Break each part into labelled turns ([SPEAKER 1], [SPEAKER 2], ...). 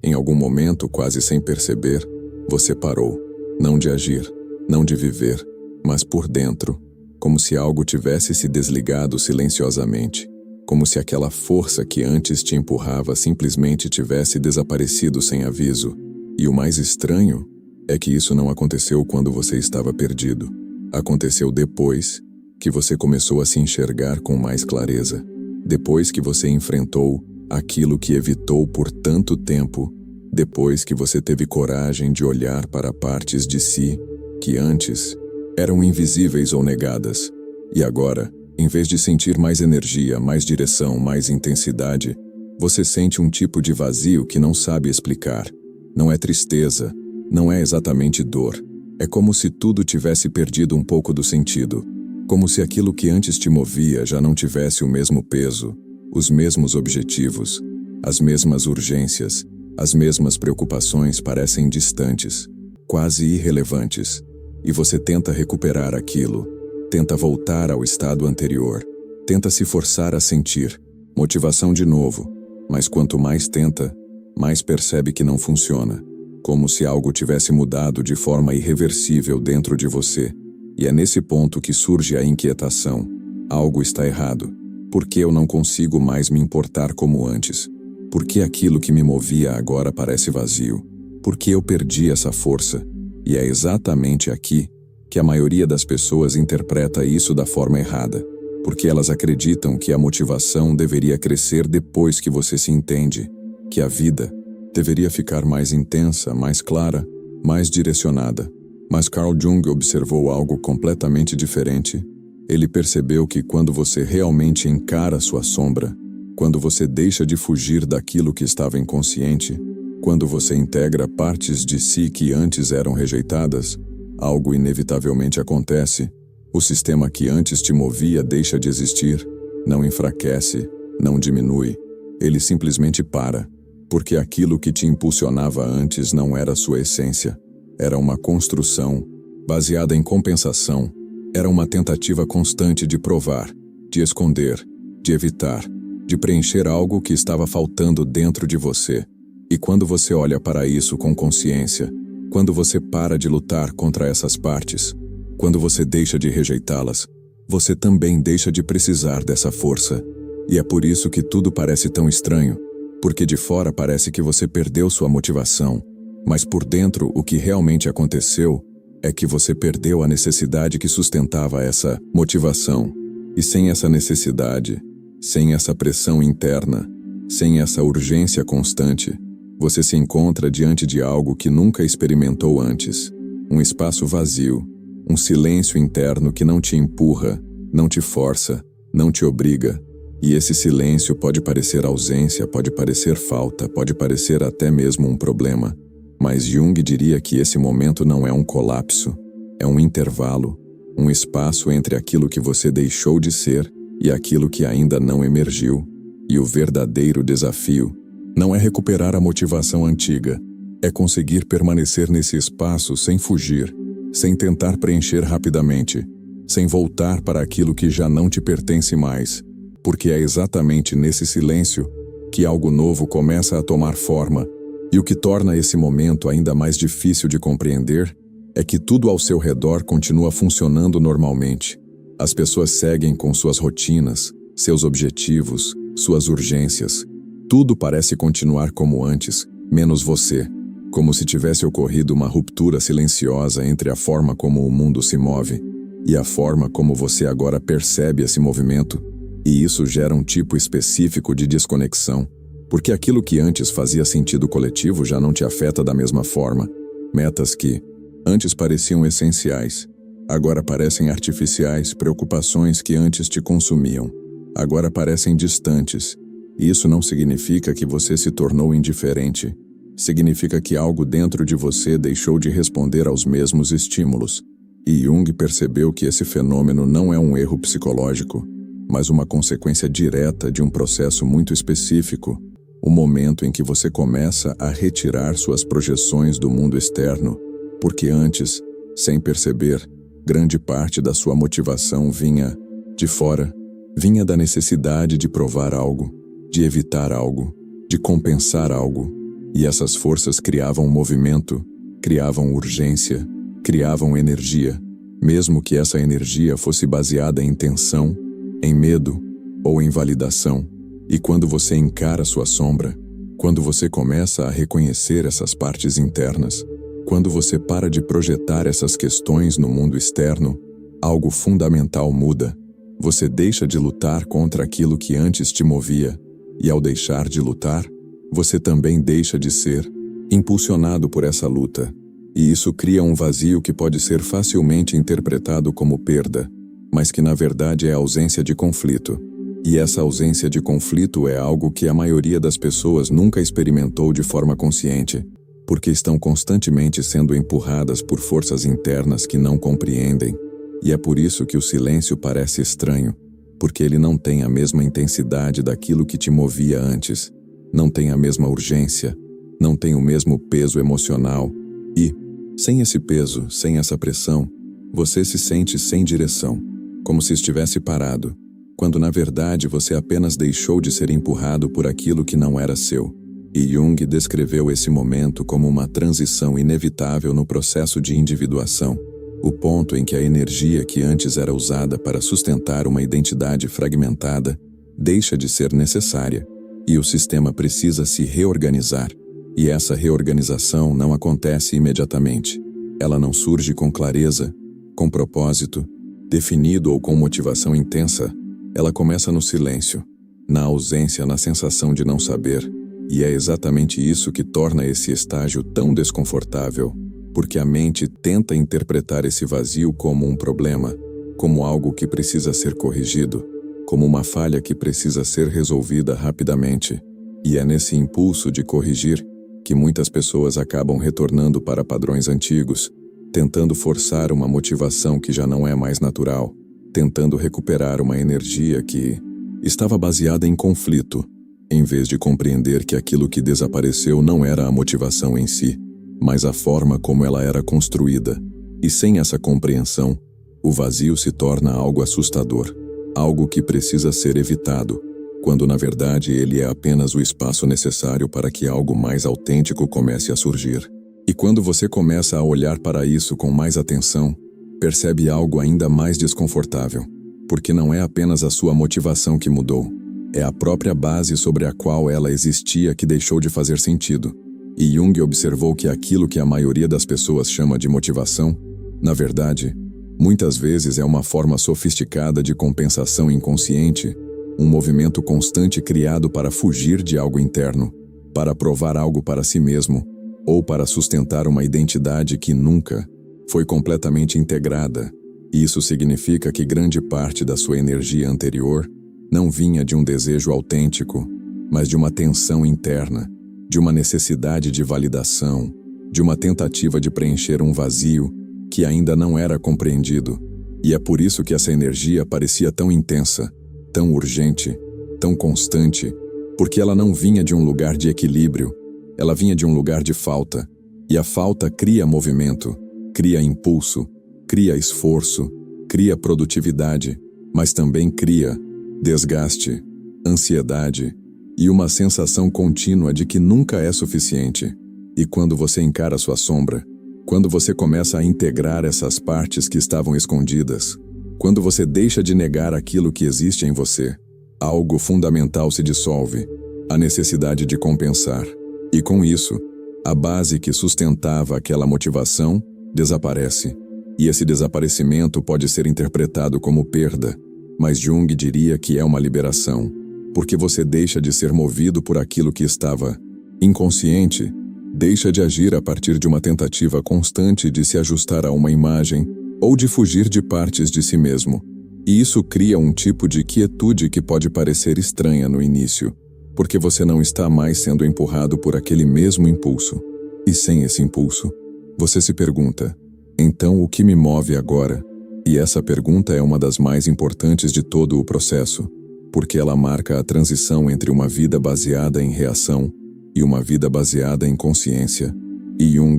[SPEAKER 1] Em algum momento, quase sem perceber, você parou, não de agir, não de viver, mas por dentro, como se algo tivesse se desligado silenciosamente, como se aquela força que antes te empurrava simplesmente tivesse desaparecido sem aviso. E o mais estranho é que isso não aconteceu quando você estava perdido. Aconteceu depois que você começou a se enxergar com mais clareza, depois que você enfrentou aquilo que evitou por tanto tempo, depois que você teve coragem de olhar para partes de si que antes eram invisíveis ou negadas. E agora, em vez de sentir mais energia, mais direção, mais intensidade, você sente um tipo de vazio que não sabe explicar. Não é tristeza, não é exatamente dor. É como se tudo tivesse perdido um pouco do sentido. Como se aquilo que antes te movia já não tivesse o mesmo peso, os mesmos objetivos, as mesmas urgências, as mesmas preocupações parecem distantes, quase irrelevantes. E você tenta recuperar aquilo, tenta voltar ao estado anterior, tenta se forçar a sentir motivação de novo, mas quanto mais tenta, mais percebe que não funciona, como se algo tivesse mudado de forma irreversível dentro de você. E é nesse ponto que surge a inquietação. Algo está errado. Por que eu não consigo mais me importar como antes? Por que aquilo que me movia agora parece vazio? Por que eu perdi essa força? E é exatamente aqui que a maioria das pessoas interpreta isso da forma errada, porque elas acreditam que a motivação deveria crescer depois que você se entende, que a vida deveria ficar mais intensa, mais clara, mais direcionada. Mas Carl Jung observou algo completamente diferente. Ele percebeu que quando você realmente encara sua sombra, quando você deixa de fugir daquilo que estava inconsciente, quando você integra partes de si que antes eram rejeitadas, algo inevitavelmente acontece. O sistema que antes te movia deixa de existir, não enfraquece, não diminui. Ele simplesmente para, porque aquilo que te impulsionava antes não era sua essência. Era uma construção, baseada em compensação. Era uma tentativa constante de provar, de esconder, de evitar, de preencher algo que estava faltando dentro de você. E quando você olha para isso com consciência, quando você para de lutar contra essas partes, quando você deixa de rejeitá-las, você também deixa de precisar dessa força. E é por isso que tudo parece tão estranho, porque de fora parece que você perdeu sua motivação, mas por dentro o que realmente aconteceu é que você perdeu a necessidade que sustentava essa motivação. E sem essa necessidade, sem essa pressão interna, sem essa urgência constante, você se encontra diante de algo que nunca experimentou antes. Um espaço vazio, um silêncio interno que não te empurra, não te força, não te obriga. E esse silêncio pode parecer ausência, pode parecer falta, pode parecer até mesmo um problema. Mas Jung diria que esse momento não é um colapso, é um intervalo, um espaço entre aquilo que você deixou de ser e aquilo que ainda não emergiu. E o verdadeiro desafio não é recuperar a motivação antiga, é conseguir permanecer nesse espaço sem fugir, sem tentar preencher rapidamente, sem voltar para aquilo que já não te pertence mais, porque é exatamente nesse silêncio que algo novo começa a tomar forma. E o que torna esse momento ainda mais difícil de compreender é que tudo ao seu redor continua funcionando normalmente. As pessoas seguem com suas rotinas, seus objetivos, suas urgências. Tudo parece continuar como antes, menos você, como se tivesse ocorrido uma ruptura silenciosa entre a forma como o mundo se move e a forma como você agora percebe esse movimento, e isso gera um tipo específico de desconexão, porque aquilo que antes fazia sentido coletivo já não te afeta da mesma forma. Metas que antes pareciam essenciais, agora parecem artificiais, preocupações que antes te consumiam, agora parecem distantes. E isso não significa que você se tornou indiferente. Significa que algo dentro de você deixou de responder aos mesmos estímulos. E Jung percebeu que esse fenômeno não é um erro psicológico, mas uma consequência direta de um processo muito específico, o momento em que você começa a retirar suas projeções do mundo externo, porque antes, sem perceber, grande parte da sua motivação vinha de fora, vinha da necessidade de provar algo, de evitar algo, de compensar algo. E essas forças criavam movimento, criavam urgência, criavam energia, mesmo que essa energia fosse baseada em tensão, em medo ou em validação. E quando você encara sua sombra, quando você começa a reconhecer essas partes internas, quando você para de projetar essas questões no mundo externo, algo fundamental muda. Você deixa de lutar contra aquilo que antes te movia, e ao deixar de lutar, você também deixa de ser impulsionado por essa luta. E isso cria um vazio que pode ser facilmente interpretado como perda, mas que na verdade é ausência de conflito. E essa ausência de conflito é algo que a maioria das pessoas nunca experimentou de forma consciente, porque estão constantemente sendo empurradas por forças internas que não compreendem. E é por isso que o silêncio parece estranho, porque ele não tem a mesma intensidade daquilo que te movia antes, não tem a mesma urgência, não tem o mesmo peso emocional e, sem esse peso, sem essa pressão, você se sente sem direção, como se estivesse parado, quando na verdade você apenas deixou de ser empurrado por aquilo que não era seu. E Jung descreveu esse momento como uma transição inevitável no processo de individuação, o ponto em que a energia que antes era usada para sustentar uma identidade fragmentada deixa de ser necessária, e o sistema precisa se reorganizar. E essa reorganização não acontece imediatamente. Ela não surge com clareza, com propósito, definido ou com motivação intensa. Ela começa no silêncio, na ausência, na sensação de não saber. E é exatamente isso que torna esse estágio tão desconfortável, porque a mente tenta interpretar esse vazio como um problema, como algo que precisa ser corrigido, como uma falha que precisa ser resolvida rapidamente. E é nesse impulso de corrigir que muitas pessoas acabam retornando para padrões antigos, tentando forçar uma motivação que já não é mais natural, tentando recuperar uma energia que estava baseada em conflito, em vez de compreender que aquilo que desapareceu não era a motivação em si, mas a forma como ela era construída. E sem essa compreensão, o vazio se torna algo assustador, algo que precisa ser evitado, quando na verdade ele é apenas o espaço necessário para que algo mais autêntico comece a surgir. E quando você começa a olhar para isso com mais atenção, percebe algo ainda mais desconfortável, porque não é apenas a sua motivação que mudou, é a própria base sobre a qual ela existia que deixou de fazer sentido. E Jung observou que aquilo que a maioria das pessoas chama de motivação, na verdade, muitas vezes é uma forma sofisticada de compensação inconsciente, um movimento constante criado para fugir de algo interno, para provar algo para si mesmo, ou para sustentar uma identidade que nunca foi completamente integrada. E isso significa que grande parte da sua energia anterior não vinha de um desejo autêntico, mas de uma tensão interna, de uma necessidade de validação, de uma tentativa de preencher um vazio que ainda não era compreendido. E é por isso que essa energia parecia tão intensa, tão urgente, tão constante, porque ela não vinha de um lugar de equilíbrio, ela vinha de um lugar de falta. E a falta cria movimento, cria impulso, cria esforço, cria produtividade, mas também cria desgaste, ansiedade e uma sensação contínua de que nunca é suficiente. E quando você encara sua sombra, quando você começa a integrar essas partes que estavam escondidas, quando você deixa de negar aquilo que existe em você, algo fundamental se dissolve, a necessidade de compensar. E com isso, a base que sustentava aquela motivação desaparece. E esse desaparecimento pode ser interpretado como perda, mas Jung diria que é uma liberação, porque você deixa de ser movido por aquilo que estava inconsciente, deixa de agir a partir de uma tentativa constante de se ajustar a uma imagem ou de fugir de partes de si mesmo. E isso cria um tipo de quietude que pode parecer estranha no início, porque você não está mais sendo empurrado por aquele mesmo impulso. E sem esse impulso, você se pergunta: então o que me move agora? E essa pergunta é uma das mais importantes de todo o processo, porque ela marca a transição entre uma vida baseada em reação e uma vida baseada em consciência. E Jung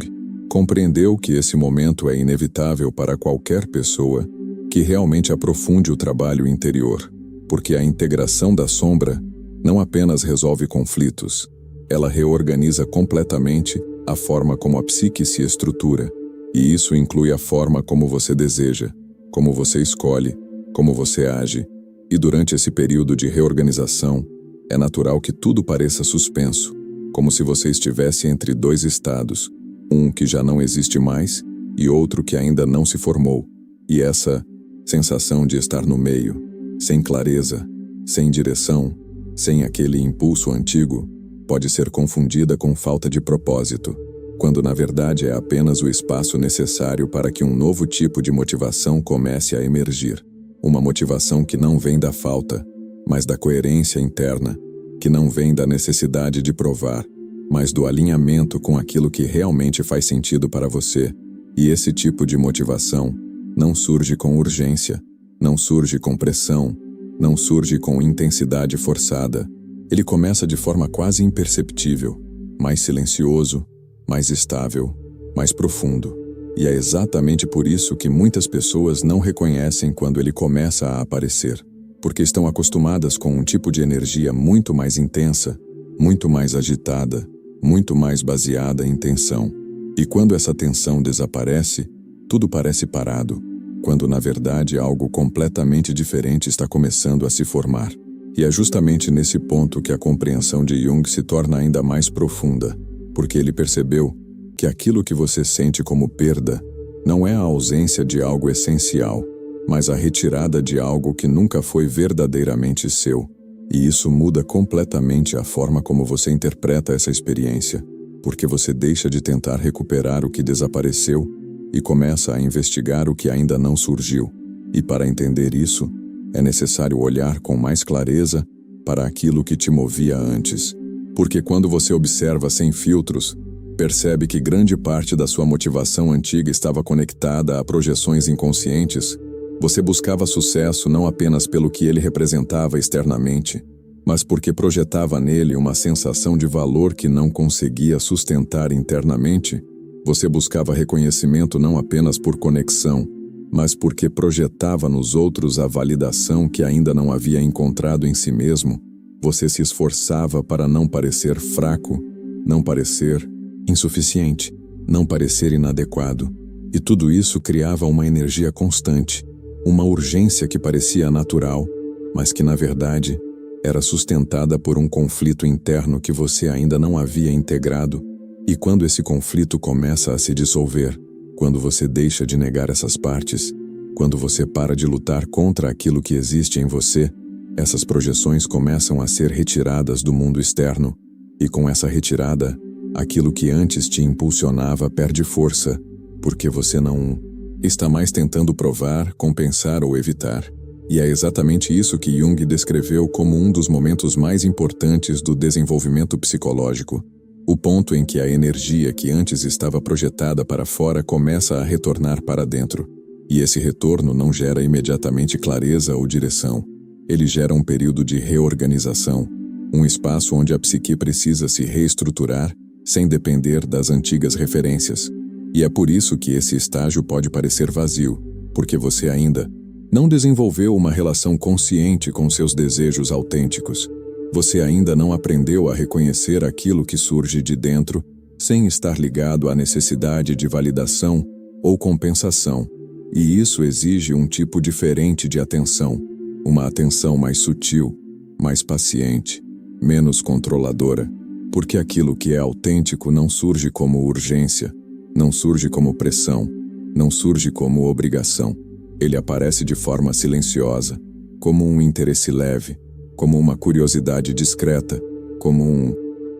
[SPEAKER 1] compreendeu que esse momento é inevitável para qualquer pessoa que realmente aprofunde o trabalho interior, porque a integração da sombra não apenas resolve conflitos, Ela reorganiza completamente a forma como a psique se estrutura, e isso inclui a forma como você deseja, como você escolhe, como você age. E durante esse período de reorganização, é natural que tudo pareça suspenso, como se você estivesse entre dois estados, um que já não existe mais e outro que ainda não se formou. E essa sensação de estar no meio, sem clareza, sem direção, sem aquele impulso antigo, pode ser confundida com falta de propósito, quando na verdade é apenas o espaço necessário para que um novo tipo de motivação comece a emergir. Uma motivação que não vem da falta, mas da coerência interna, que não vem da necessidade de provar, mas do alinhamento com aquilo que realmente faz sentido para você. E esse tipo de motivação não surge com urgência, não surge com pressão, não surge com intensidade forçada. Ele começa de forma quase imperceptível, mais silencioso, mais estável, mais profundo. E é exatamente por isso que muitas pessoas não reconhecem quando ele começa a aparecer, porque estão acostumadas com um tipo de energia muito mais intensa, muito mais agitada, muito mais baseada em tensão. E quando essa tensão desaparece, tudo parece parado, quando na verdade algo completamente diferente está começando a se formar. E é justamente nesse ponto que a compreensão de Jung se torna ainda mais profunda, porque ele percebeu que aquilo que você sente como perda não é a ausência de algo essencial, mas a retirada de algo que nunca foi verdadeiramente seu. E isso muda completamente a forma como você interpreta essa experiência, porque você deixa de tentar recuperar o que desapareceu e começa a investigar o que ainda não surgiu. E para entender isso, é necessário olhar com mais clareza para aquilo que te movia antes. Porque quando você observa sem filtros, percebe que grande parte da sua motivação antiga estava conectada a projeções inconscientes. Você buscava sucesso não apenas pelo que ele representava externamente, mas porque projetava nele uma sensação de valor que não conseguia sustentar internamente. Você buscava reconhecimento não apenas por conexão, mas porque projetava nos outros a validação que ainda não havia encontrado em si mesmo. Você se esforçava para não parecer fraco, não parecer insuficiente, não parecer inadequado. E tudo isso criava uma energia constante, uma urgência que parecia natural, mas que na verdade era sustentada por um conflito interno que você ainda não havia integrado. E quando esse conflito começa a se dissolver, quando você deixa de negar essas partes, quando você para de lutar contra aquilo que existe em você, essas projeções começam a ser retiradas do mundo externo, e com essa retirada, aquilo que antes te impulsionava perde força, porque você não está mais tentando provar, compensar ou evitar. E é exatamente isso que Jung descreveu como um dos momentos mais importantes do desenvolvimento psicológico, o ponto em que a energia que antes estava projetada para fora começa a retornar para dentro. E esse retorno não gera imediatamente clareza ou direção. Ele gera um período de reorganização, um espaço onde a psique precisa se reestruturar, sem depender das antigas referências. E é por isso que esse estágio pode parecer vazio, porque você ainda não desenvolveu uma relação consciente com seus desejos autênticos. Você ainda não aprendeu a reconhecer aquilo que surge de dentro, sem estar ligado à necessidade de validação ou compensação. E isso exige um tipo diferente de atenção, uma atenção mais sutil, mais paciente, menos controladora. Porque aquilo que é autêntico não surge como urgência, não surge como pressão, não surge como obrigação. Ele aparece de forma silenciosa, como um interesse leve, como uma curiosidade discreta, como um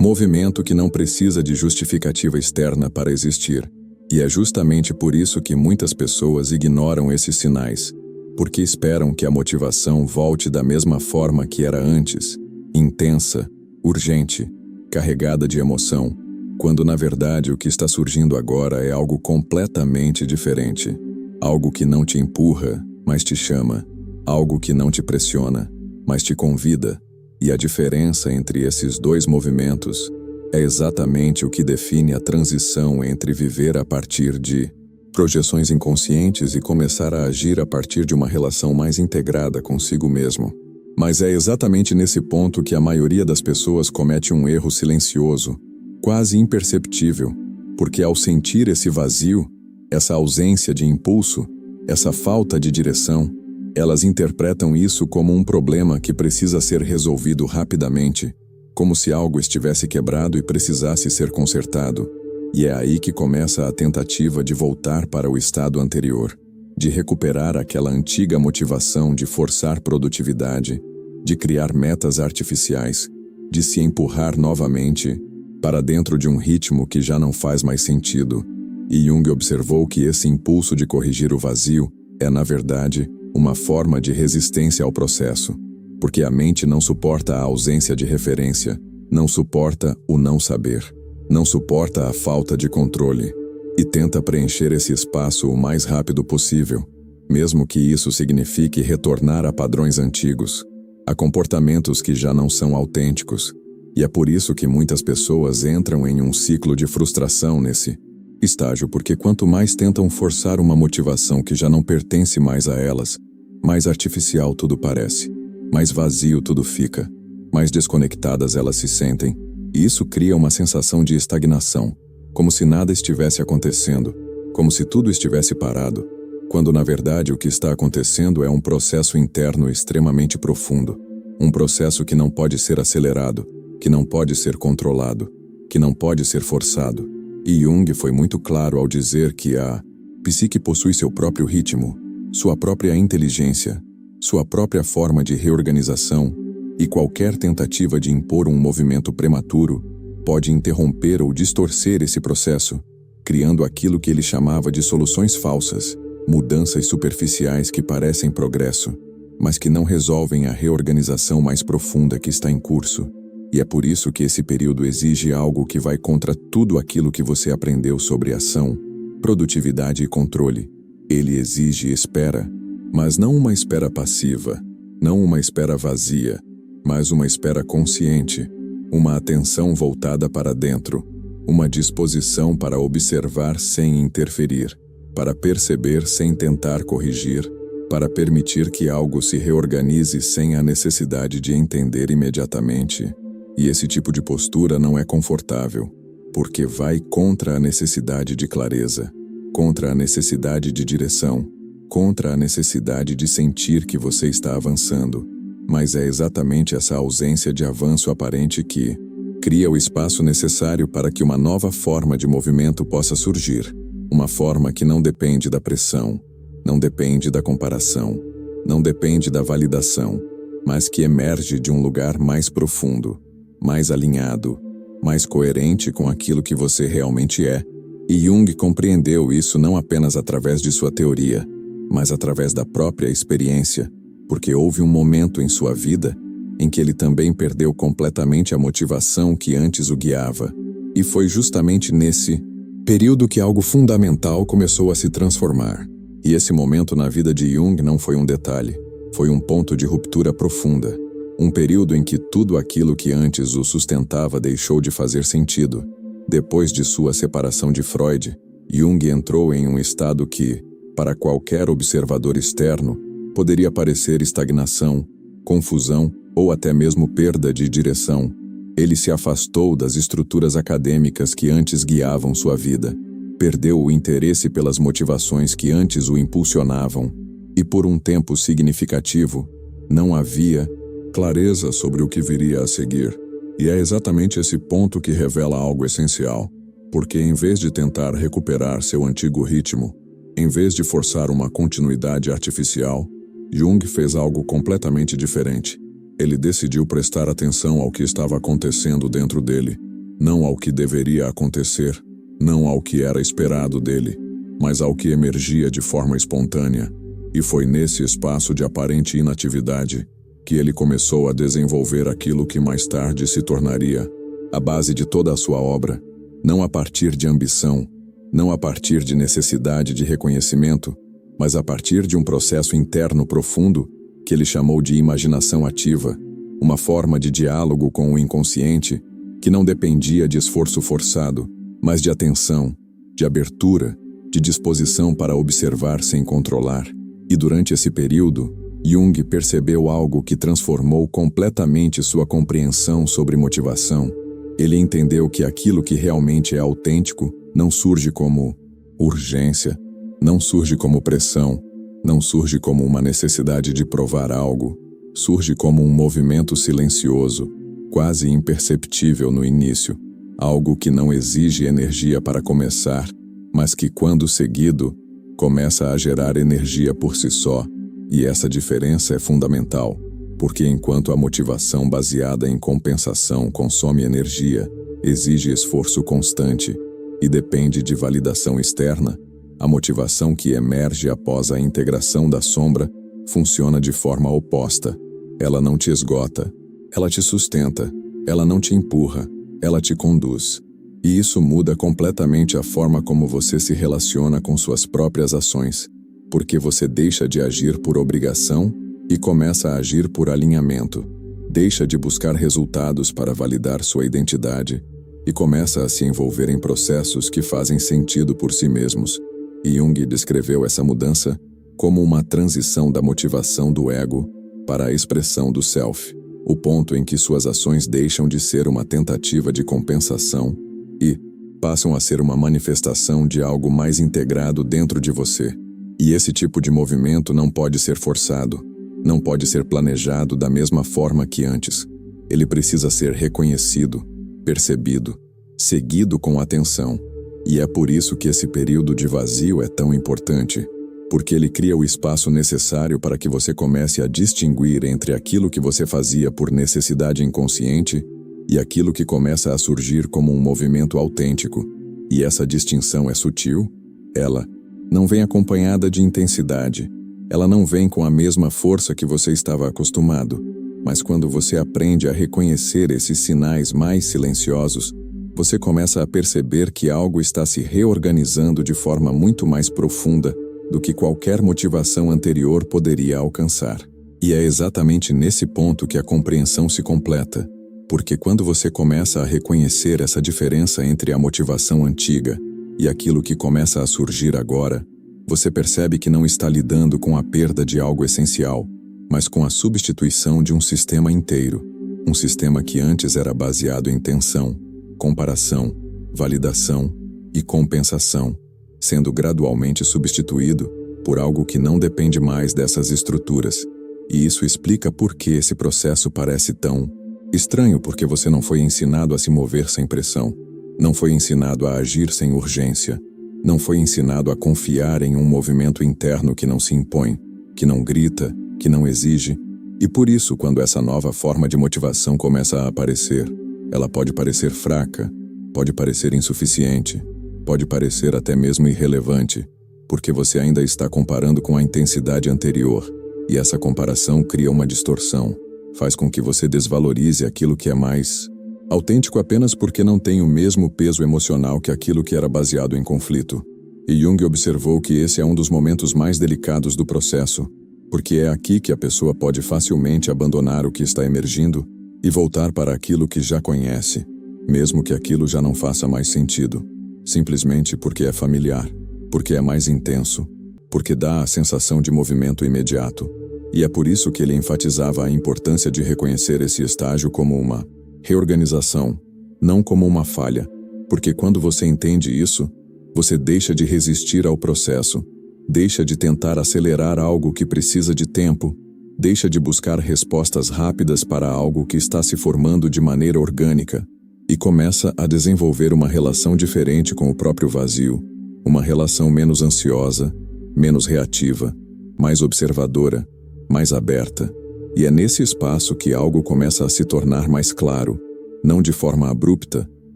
[SPEAKER 1] movimento que não precisa de justificativa externa para existir. E é justamente por isso que muitas pessoas ignoram esses sinais, porque esperam que a motivação volte da mesma forma que era antes, intensa, urgente, carregada de emoção, quando na verdade o que está surgindo agora é algo completamente diferente. Algo que não te empurra, mas te chama. Algo que não te pressiona, mas te convida. E a diferença entre esses dois movimentos é exatamente o que define a transição entre viver a partir de projeções inconscientes e começar a agir a partir de uma relação mais integrada consigo mesmo. Mas é exatamente nesse ponto que a maioria das pessoas comete um erro silencioso, quase imperceptível, porque ao sentir esse vazio, essa ausência de impulso, essa falta de direção, elas interpretam isso como um problema que precisa ser resolvido rapidamente, como se algo estivesse quebrado e precisasse ser consertado. E é aí que começa a tentativa de voltar para o estado anterior, de recuperar aquela antiga motivação de forçar produtividade, de criar metas artificiais, de se empurrar novamente para dentro de um ritmo que já não faz mais sentido. E Jung observou que esse impulso de corrigir o vazio é, na verdade, uma forma de resistência ao processo, porque a mente não suporta a ausência de referência, não suporta o não saber, não suporta a falta de controle, e tenta preencher esse espaço o mais rápido possível, mesmo que isso signifique retornar a padrões antigos, a comportamentos que já não são autênticos. E é por isso que muitas pessoas entram em um ciclo de frustração nesse estágio, porque quanto mais tentam forçar uma motivação que já não pertence mais a elas, mais artificial tudo parece, mais vazio tudo fica, mais desconectadas elas se sentem, e isso cria uma sensação de estagnação, como se nada estivesse acontecendo, como se tudo estivesse parado, quando na verdade o que está acontecendo é um processo interno extremamente profundo, um processo que não pode ser acelerado, que não pode ser controlado, que não pode ser forçado. E Jung foi muito claro ao dizer que a psique possui seu próprio ritmo, sua própria inteligência, sua própria forma de reorganização, e qualquer tentativa de impor um movimento prematuro pode interromper ou distorcer esse processo, criando aquilo que ele chamava de soluções falsas, mudanças superficiais que parecem progresso, mas que não resolvem a reorganização mais profunda que está em curso. E é por isso que esse período exige algo que vai contra tudo aquilo que você aprendeu sobre ação, produtividade e controle. Ele exige espera, mas não uma espera passiva, não uma espera vazia, mas uma espera consciente, uma atenção voltada para dentro, uma disposição para observar sem interferir, para perceber sem tentar corrigir, para permitir que algo se reorganize sem a necessidade de entender imediatamente. E esse tipo de postura não é confortável, porque vai contra a necessidade de clareza, contra a necessidade de direção, contra a necessidade de sentir que você está avançando. Mas é exatamente essa ausência de avanço aparente que cria o espaço necessário para que uma nova forma de movimento possa surgir, uma forma que não depende da pressão, não depende da comparação, não depende da validação, mas que emerge de um lugar mais profundo, mais alinhado, mais coerente com aquilo que você realmente é. E Jung compreendeu isso não apenas através de sua teoria, mas através da própria experiência, porque houve um momento em sua vida em que ele também perdeu completamente a motivação que antes o guiava. E foi justamente nesse período que algo fundamental começou a se transformar. E esse momento na vida de Jung não foi um detalhe, foi um ponto de ruptura profunda. Um período em que tudo aquilo que antes o sustentava deixou de fazer sentido. Depois de sua separação de Freud, Jung entrou em um estado que, para qualquer observador externo, poderia parecer estagnação, confusão ou até mesmo perda de direção. Ele se afastou das estruturas acadêmicas que antes guiavam sua vida, perdeu o interesse pelas motivações que antes o impulsionavam, e por um tempo significativo, não havia clareza sobre o que viria a seguir. E é exatamente esse ponto que revela algo essencial, porque em vez de tentar recuperar seu antigo ritmo, em vez de forçar uma continuidade artificial, Jung fez algo completamente diferente. Ele decidiu prestar atenção ao que estava acontecendo dentro dele, não ao que deveria acontecer, não ao que era esperado dele, mas ao que emergia de forma espontânea. E foi nesse espaço de aparente inatividade que ele começou a desenvolver aquilo que mais tarde se tornaria a base de toda a sua obra, não a partir de ambição, não a partir de necessidade de reconhecimento, mas a partir de um processo interno profundo que ele chamou de imaginação ativa, uma forma de diálogo com o inconsciente que não dependia de esforço forçado, mas de atenção, de abertura, de disposição para observar sem controlar. E durante esse período, Jung percebeu algo que transformou completamente sua compreensão sobre motivação. Ele entendeu que aquilo que realmente é autêntico não surge como urgência, não surge como pressão, não surge como uma necessidade de provar algo, surge como um movimento silencioso, quase imperceptível no início, algo que não exige energia para começar, mas que, quando seguido, começa a gerar energia por si só. E essa diferença é fundamental, porque enquanto a motivação baseada em compensação consome energia, exige esforço constante e depende de validação externa, a motivação que emerge após a integração da sombra funciona de forma oposta. Ela não te esgota, ela te sustenta, ela não te empurra, ela te conduz. E isso muda completamente a forma como você se relaciona com suas próprias ações, porque você deixa de agir por obrigação e começa a agir por alinhamento. Deixa de buscar resultados para validar sua identidade e começa a se envolver em processos que fazem sentido por si mesmos. E Jung descreveu essa mudança como uma transição da motivação do ego para a expressão do self, o ponto em que suas ações deixam de ser uma tentativa de compensação e passam a ser uma manifestação de algo mais integrado dentro de você. E esse tipo de movimento não pode ser forçado, não pode ser planejado da mesma forma que antes. Ele precisa ser reconhecido, percebido, seguido com atenção. E é por isso que esse período de vazio é tão importante, porque ele cria o espaço necessário para que você comece a distinguir entre aquilo que você fazia por necessidade inconsciente e aquilo que começa a surgir como um movimento autêntico. E essa distinção é sutil, ela não vem acompanhada de intensidade, ela não vem com a mesma força que você estava acostumado, mas quando você aprende a reconhecer esses sinais mais silenciosos, você começa a perceber que algo está se reorganizando de forma muito mais profunda do que qualquer motivação anterior poderia alcançar. E é exatamente nesse ponto que a compreensão se completa, porque quando você começa a reconhecer essa diferença entre a motivação antiga e aquilo que começa a surgir agora, você percebe que não está lidando com a perda de algo essencial, mas com a substituição de um sistema inteiro, um sistema que antes era baseado em tensão, comparação, validação e compensação, sendo gradualmente substituído por algo que não depende mais dessas estruturas. E isso explica por que esse processo parece tão estranho, porque você não foi ensinado a se mover sem pressão, não foi ensinado a agir sem urgência, não foi ensinado a confiar em um movimento interno que não se impõe, que não grita, que não exige. E por isso, quando essa nova forma de motivação começa a aparecer, ela pode parecer fraca, pode parecer insuficiente, pode parecer até mesmo irrelevante, porque você ainda está comparando com a intensidade anterior, e essa comparação cria uma distorção, faz com que você desvalorize aquilo que é mais autêntico apenas porque não tem o mesmo peso emocional que aquilo que era baseado em conflito. E Jung observou que esse é um dos momentos mais delicados do processo, porque é aqui que a pessoa pode facilmente abandonar o que está emergindo e voltar para aquilo que já conhece, mesmo que aquilo já não faça mais sentido, simplesmente porque é familiar, porque é mais intenso, porque dá a sensação de movimento imediato. E é por isso que ele enfatizava a importância de reconhecer esse estágio como uma reorganização, não como uma falha, porque quando você entende isso, você deixa de resistir ao processo, deixa de tentar acelerar algo que precisa de tempo, deixa de buscar respostas rápidas para algo que está se formando de maneira orgânica e começa a desenvolver uma relação diferente com o próprio vazio, uma relação menos ansiosa, menos reativa, mais observadora, mais aberta. E é nesse espaço que algo começa a se tornar mais claro, não de forma abrupta,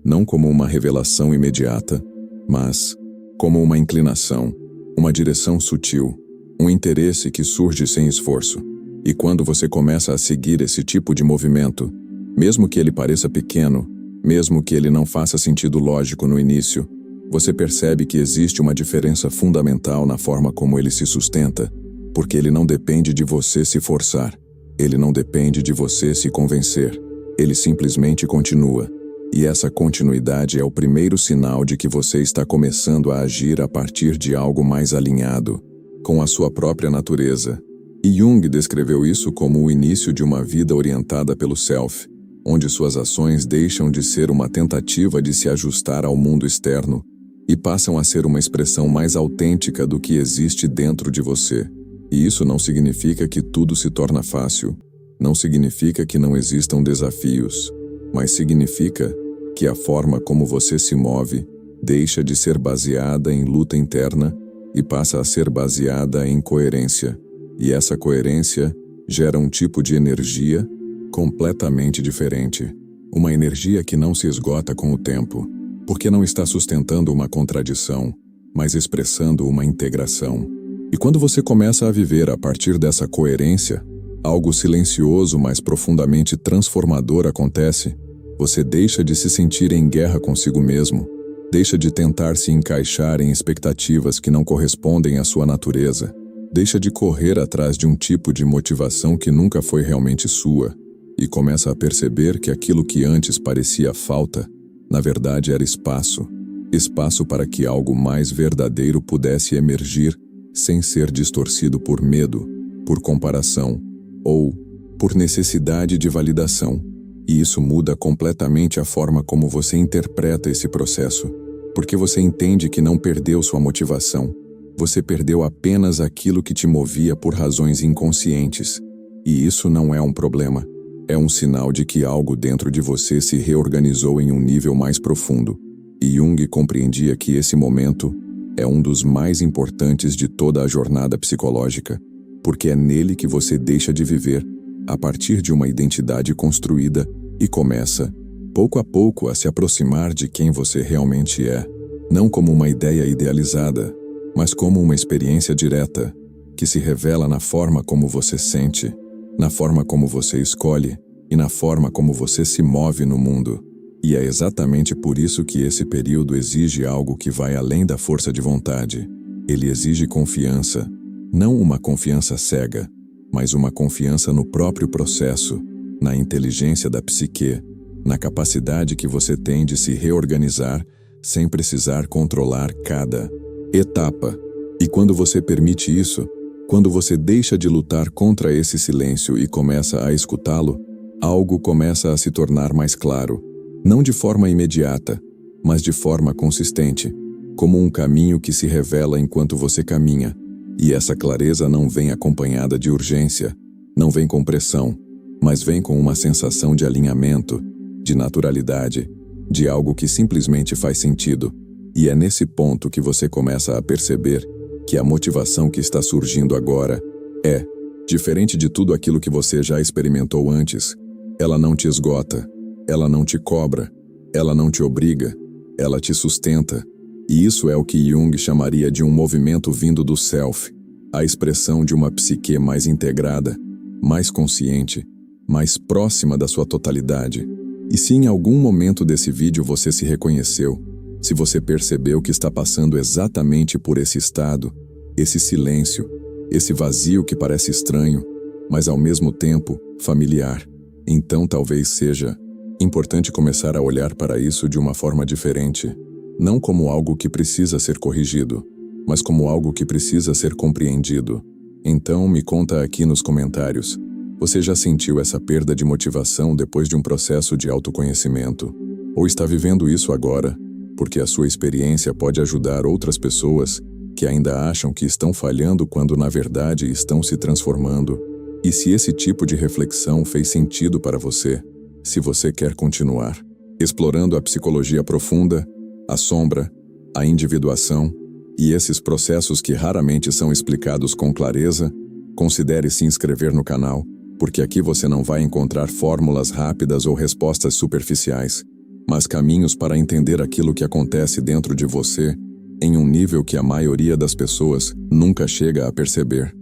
[SPEAKER 1] não como uma revelação imediata, mas como uma inclinação, uma direção sutil, um interesse que surge sem esforço. E quando você começa a seguir esse tipo de movimento, mesmo que ele pareça pequeno, mesmo que ele não faça sentido lógico no início, você percebe que existe uma diferença fundamental na forma como ele se sustenta, porque ele não depende de você se forçar. Ele não depende de você se convencer, ele simplesmente continua. E essa continuidade é o primeiro sinal de que você está começando a agir a partir de algo mais alinhado com a sua própria natureza. E Jung descreveu isso como o início de uma vida orientada pelo self, onde suas ações deixam de ser uma tentativa de se ajustar ao mundo externo e passam a ser uma expressão mais autêntica do que existe dentro de você. E isso não significa que tudo se torna fácil, não significa que não existam desafios, mas significa que a forma como você se move deixa de ser baseada em luta interna e passa a ser baseada em coerência. E essa coerência gera um tipo de energia completamente diferente. Uma energia que não se esgota com o tempo, porque não está sustentando uma contradição, mas expressando uma integração. E quando você começa a viver a partir dessa coerência, algo silencioso, mas profundamente transformador acontece. Você deixa de se sentir em guerra consigo mesmo, deixa de tentar se encaixar em expectativas que não correspondem à sua natureza, deixa de correr atrás de um tipo de motivação que nunca foi realmente sua, e começa a perceber que aquilo que antes parecia falta, na verdade era espaço. Espaço para que algo mais verdadeiro pudesse emergir sem ser distorcido por medo, por comparação ou por necessidade de validação. E isso muda completamente a forma como você interpreta esse processo, porque você entende que não perdeu sua motivação, você perdeu apenas aquilo que te movia por razões inconscientes. E isso não é um problema, é um sinal de que algo dentro de você se reorganizou em um nível mais profundo. E Jung compreendia que esse momento é um dos mais importantes de toda a jornada psicológica, porque é nele que você deixa de viver a partir de uma identidade construída e começa, pouco a pouco, a se aproximar de quem você realmente é, não como uma ideia idealizada, mas como uma experiência direta, que se revela na forma como você sente, na forma como você escolhe e na forma como você se move no mundo. E é exatamente por isso que esse período exige algo que vai além da força de vontade. Ele exige confiança, não uma confiança cega, mas uma confiança no próprio processo, na inteligência da psique, na capacidade que você tem de se reorganizar sem precisar controlar cada etapa. E quando você permite isso, quando você deixa de lutar contra esse silêncio e começa a escutá-lo, algo começa a se tornar mais claro. Não de forma imediata, mas de forma consistente, como um caminho que se revela enquanto você caminha. E essa clareza não vem acompanhada de urgência, não vem com pressão, mas vem com uma sensação de alinhamento, de naturalidade, de algo que simplesmente faz sentido. E é nesse ponto que você começa a perceber que a motivação que está surgindo agora é diferente de tudo aquilo que você já experimentou antes. Ela não te esgota. Ela não te cobra, ela não te obriga, ela te sustenta. E isso é o que Jung chamaria de um movimento vindo do self, a expressão de uma psique mais integrada, mais consciente, mais próxima da sua totalidade. E se em algum momento desse vídeo você se reconheceu, se você percebeu que está passando exatamente por esse estado, esse silêncio, esse vazio que parece estranho, mas ao mesmo tempo familiar, então talvez seja importante começar a olhar para isso de uma forma diferente, não como algo que precisa ser corrigido, mas como algo que precisa ser compreendido. Então me conta aqui nos comentários, você já sentiu essa perda de motivação depois de um processo de autoconhecimento? Ou está vivendo isso agora, porque a sua experiência pode ajudar outras pessoas que ainda acham que estão falhando quando na verdade estão se transformando? E se esse tipo de reflexão fez sentido para você, se você quer continuar explorando a psicologia profunda, a sombra, a individuação e esses processos que raramente são explicados com clareza, considere se inscrever no canal, porque aqui você não vai encontrar fórmulas rápidas ou respostas superficiais, mas caminhos para entender aquilo que acontece dentro de você em um nível que a maioria das pessoas nunca chega a perceber.